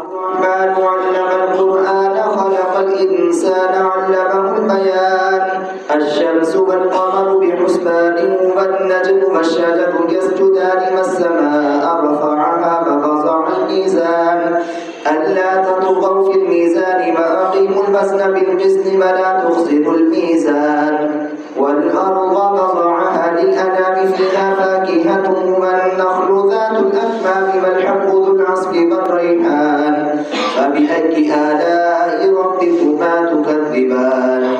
الرحمن علم القرآن خلق الإنسان علمه البيان الشمس والقمر بحسبان والنجم والشجر يسجدان والسماء رفعها ووضع الميزان ألا تطغوا في الميزان وأقيموا الوزن بالقسط ولا تخسروا الميزان والأرض وضعها للأنام فيها فاكهة والنخل ذات الأكمام والحب ذو العصف والريحان فبأي آلاء ربكما تكذبان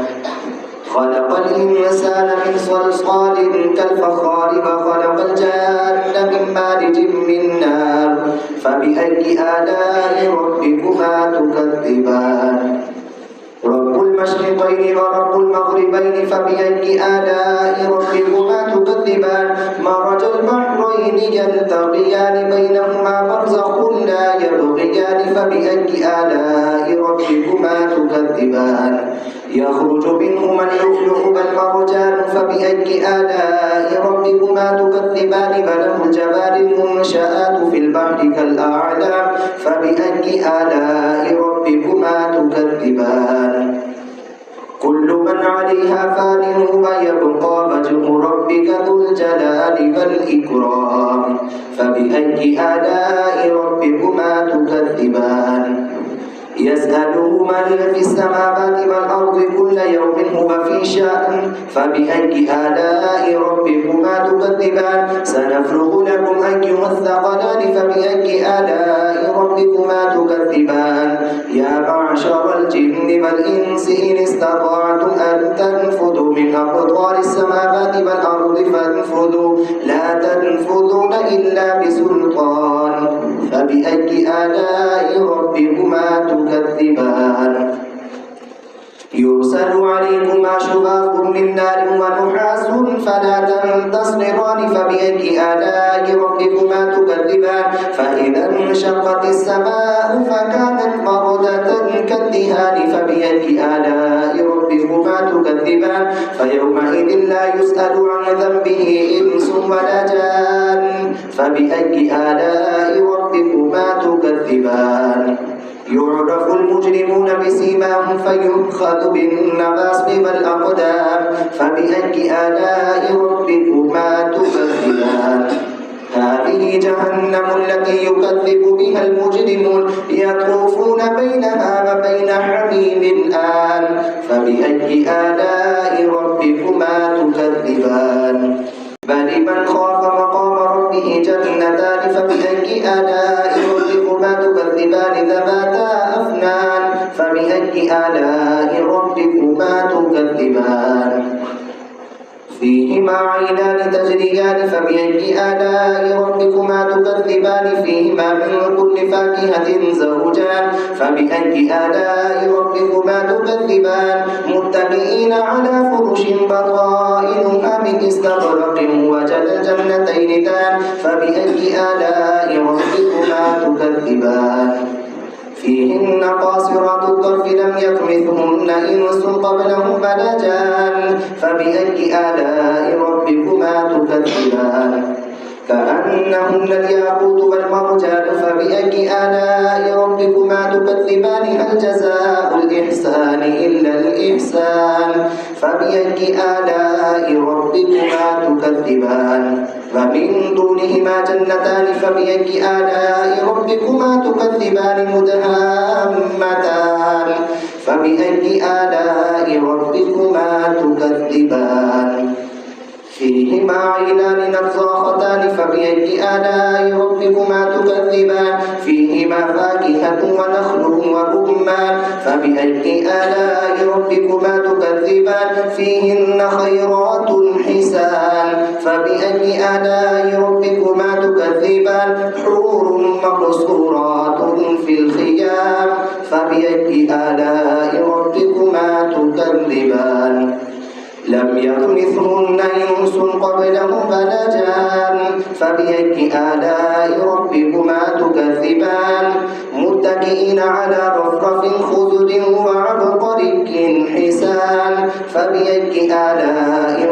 خلق الإنسان من صلصال كالفخار وخلق الجان من مارج من نار فبأي آلاء ربكما تكذبان رب المشرقين ورب المغربين فبأي آلاء ربكما تكذبان مرج البحرين يلتقيان بينهما برزخ لا يبغيان فبأي آلاء ربكما تكذبان يخرج منهما اللؤلؤ والمرجان فبأي آلاء ربكما تكذبان وله الجبال المنشآت في البحر كالأعلام فبأي آلاء ربكما تكذبان كل من عليها فان ويبقى وجه ربك ذو الجلال والإكرام فبأي آلاء ربكما تكذبان يسأله من في السماوات والأرض كل يوم هو في شأن فبأي آلاء ربكما تكذبان سنفرغ لكم أيها الثقلان فبأي آلاء ربكما تكذبان يا معشر الجن والإنس إن استطعتم أن تنفذوا من أقطار السماوات والأرض فانفذوا لا تنفذون إلا بسلطان فبأي آلاء ربكما تكذبان يرسل عليكما شواظ من نار ونحاس فلا تنتصران فبأي آلاء ربكما تكذبان فإذا انشقت السماء فكانت وردة كالدهان فبأي آلاء ربكما تكذبان فيومئذ لا يسأل عن ذنبه إنس ولا جان فبأي آلاء ربكما تكذبان يعرف المجرمون بسيماهم فيؤخذ بالنواصب والأقدام فبأي آلاء ربكما تكذبان هذه جهنم التي يكذب بها المجرمون يطوفون بينها وبين حميم آن فبأي آلاء ربكما تكذبان بل من خاف مقام ربه جنتان فبأي آلاء ربكما تكذبان ذواتا أفنان فبأي آلاء ربكما تكذبان فيهما عينان تجريان فبأي آلاء ربكما تكذبان فيهما من كل فاكهة زوجان فبأي آلاء ربكما تكذبان متكئين على فرش بطائنها من استبرق وجنى الجنتين دان فبأي آلاء ربكما تكذبان فيهن قاصرات الطرف لم يطمثهن إنس قبلهم ولا جان فبأي آلاء ربكما تكذبان كأنهن الياقوت والمرجان فبأي آلاء ربكما تكذبان هل جزاء الإحسان إلا الإحسان فبأي آلاء ربكما تكذبان ومن دونهما جنتان فبأي آلاء ربكما تكذبان مدهامتان فبأي آلاء ربكما تكذبان فيهما عينان نضاختان فبأي آلاء ربكما تكذبان فيهما فاكهة ونخل ورمان فبأي آلاء ربكما تكذبان فيهن خيرات حسان فبأي آلاء ربكما تكذبان حور مقصورات في الخيام فبأي آلاء ربكما تكذبان لم يطمثهن إنس قبلهم ولا جان فبأي آلاء ربكما تكذبان متكئين على رفرف خضر وعبقري حسان فبأي آلاء